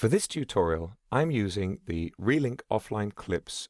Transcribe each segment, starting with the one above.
For this tutorial, I'm using the Relink Offline Clips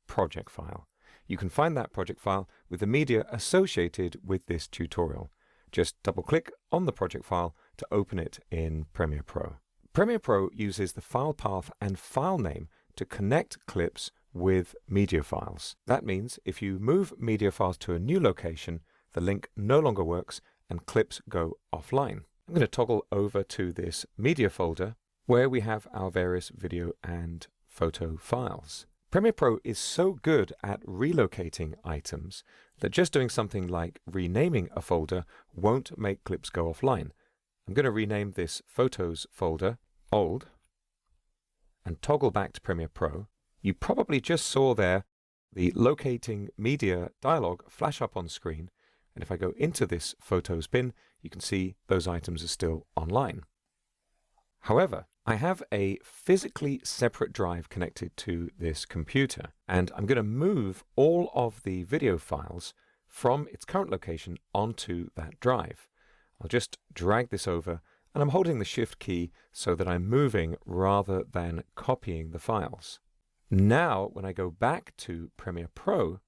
project file. You can find that project file with the media associated with this tutorial. Just double-click on the project file to open it in Premiere Pro. Premiere Pro uses the file path and file name to connect clips with media files. That means if you move media files to a new location, the link no longer works and clips go offline. I'm going to toggle over to this media folder where we have our various video and photo files. Premiere Pro is so good at relocating items that just doing something like renaming a folder won't make clips go offline. I'm going to rename this Photos folder Old and toggle back to Premiere Pro. You probably just saw there the Locating Media dialog flash up on screen, and if I go into this Photos bin, you can see those items are still online. However, I have a physically separate drive connected to this computer, and I'm going to move all of the video files from its current location onto that drive. I'll just drag this over, and I'm holding the Shift key so that I'm moving rather than copying the files. Now, when I go back to Premiere Pro,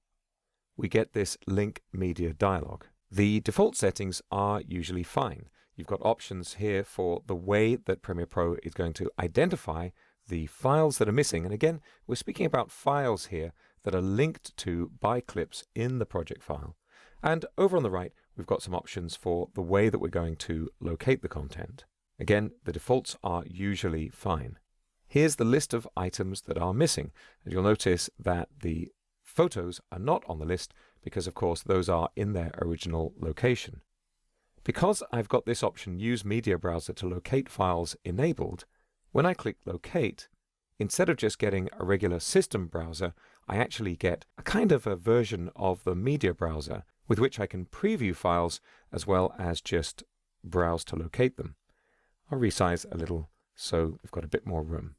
we get this Link Media dialog. The default settings are usually fine. You've got options here for the way that Premiere Pro is going to identify the files that are missing. And again, we're speaking about files here that are linked to by clips in the project file. And over on the right, we've got some options for the way that we're going to locate the content. Again, the defaults are usually fine. Here's the list of items that are missing. And you'll notice that the photos are not on the list because, of course, those are in their original location. Because I've got this option, Use Media Browser to locate files enabled, when I click Locate, instead of just getting a regular system browser, I actually get a kind of a version of the media browser with which I can preview files as well as just browse to locate them. I'll resize a little so we've got a bit more room.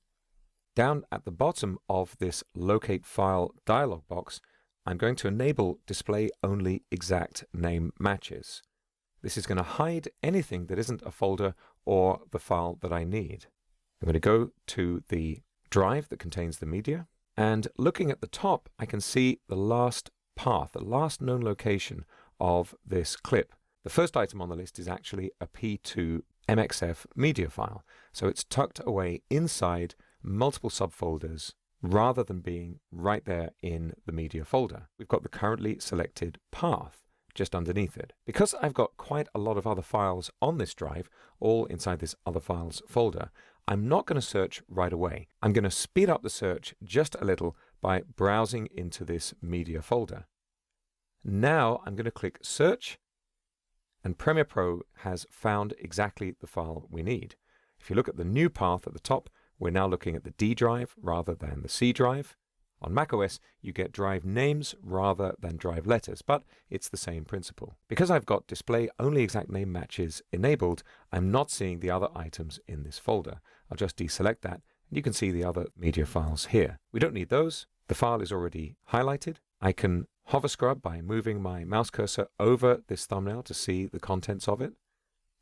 Down at the bottom of this Locate File dialog box, I'm going to enable Display Only Exact Name Matches. This is going to hide anything that isn't a folder or the file that I need. I'm going to go to the drive that contains the media, and looking at the top, I can see the last path, the last known location of this clip. The first item on the list is actually a P2 MXF media file, so it's tucked away inside multiple subfolders rather than being right there in the media folder. We've got the currently selected path just underneath it. Because I've got quite a lot of other files on this drive, all inside this Other Files folder, I'm not going to search right away. I'm going to speed up the search just a little by browsing into this media folder. Now I'm going to click Search, and Premiere Pro has found exactly the file we need. If you look at the new path at the top, we're now looking at the D drive rather than the C drive. On macOS, you get drive names rather than drive letters, but it's the same principle. Because I've got Display Only Exact Name Matches enabled, I'm not seeing the other items in this folder. I'll just deselect that, and you can see the other media files here. We don't need those. The file is already highlighted. I can hover scrub by moving my mouse cursor over this thumbnail to see the contents of it,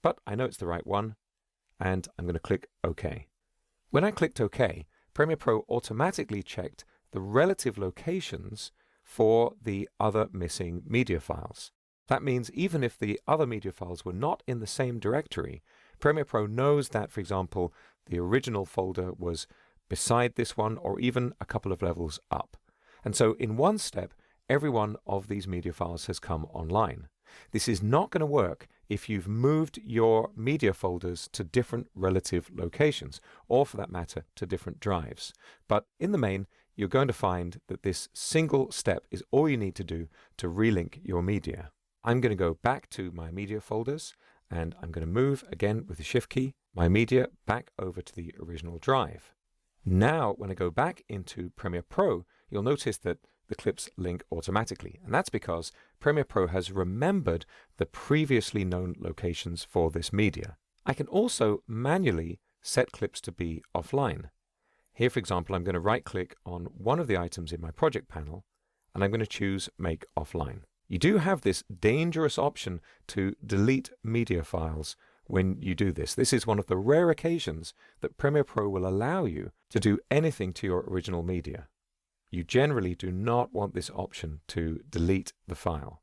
but I know it's the right one, and I'm going to click OK. When I clicked OK, Premiere Pro automatically checked the relative locations for the other missing media files. That means even if the other media files were not in the same directory, Premiere Pro knows that, for example, the original folder was beside this one or even a couple of levels up. And so in one step, every one of these media files has come online. This is not going to work if you've moved your media folders to different relative locations, or for that matter, to different drives. But in the main, you're going to find that this single step is all you need to do to relink your media. I'm going to go back to my media folders, and I'm going to move, again with the Shift key, my media back over to the original drive. Now, when I go back into Premiere Pro, you'll notice that the clips link automatically, and that's because Premiere Pro has remembered the previously known locations for this media. I can also manually set clips to be offline. Here, for example, I'm going to right-click on one of the items in my project panel, and I'm going to choose Make Offline. You do have this dangerous option to delete media files when you do this. This is one of the rare occasions that Premiere Pro will allow you to do anything to your original media. You generally do not want this option to delete the file.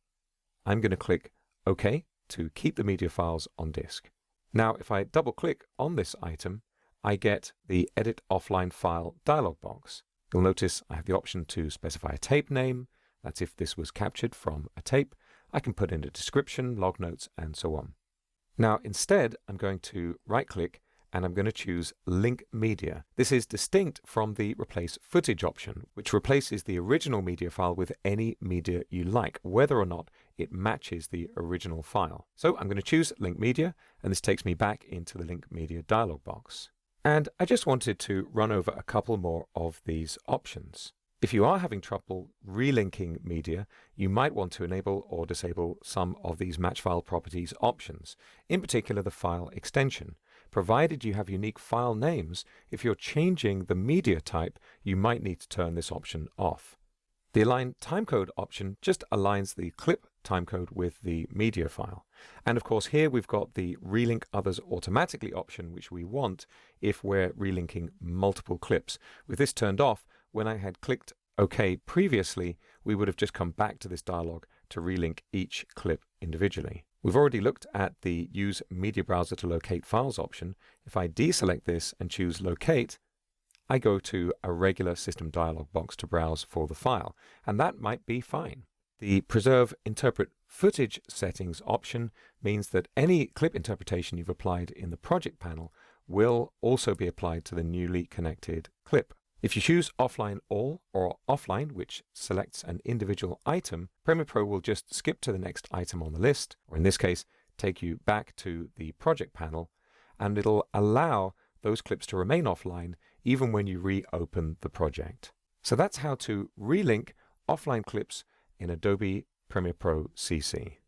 I'm going to click OK to keep the media files on disk. Now, if I double click on this item, I get the Edit Offline File dialog box. You'll notice I have the option to specify a tape name. That's if this was captured from a tape. I can put in a description, log notes, and so on. Now, instead, I'm going to right-click and I'm going to choose Link Media. This is distinct from the Replace Footage option, which replaces the original media file with any media you like, whether or not it matches the original file. So I'm going to choose Link Media, and this takes me back into the Link Media dialog box. And I just wanted to run over a couple more of these options. If you are having trouble relinking media, you might want to enable or disable some of these match file properties options, in particular the file extension. Provided you have unique file names, if you're changing the media type, you might need to turn this option off. The Align Timecode option just aligns the clip timecode with the media file. And of course here we've got the Relink Others Automatically option, which we want if we're relinking multiple clips. With this turned off, when I had clicked OK previously, we would have just come back to this dialog to relink each clip individually. We've already looked at the Use Media Browser to Locate Files option. If I deselect this and choose Locate, I go to a regular system dialog box to browse for the file, and that might be fine. The Preserve Interpret Footage Settings option means that any clip interpretation you've applied in the project panel will also be applied to the newly connected clip. If you choose Offline All or Offline, which selects an individual item, Premiere Pro will just skip to the next item on the list, or in this case, take you back to the project panel, and it'll allow those clips to remain offline even when you reopen the project. So that's how to relink offline clips in Adobe Premiere Pro CC.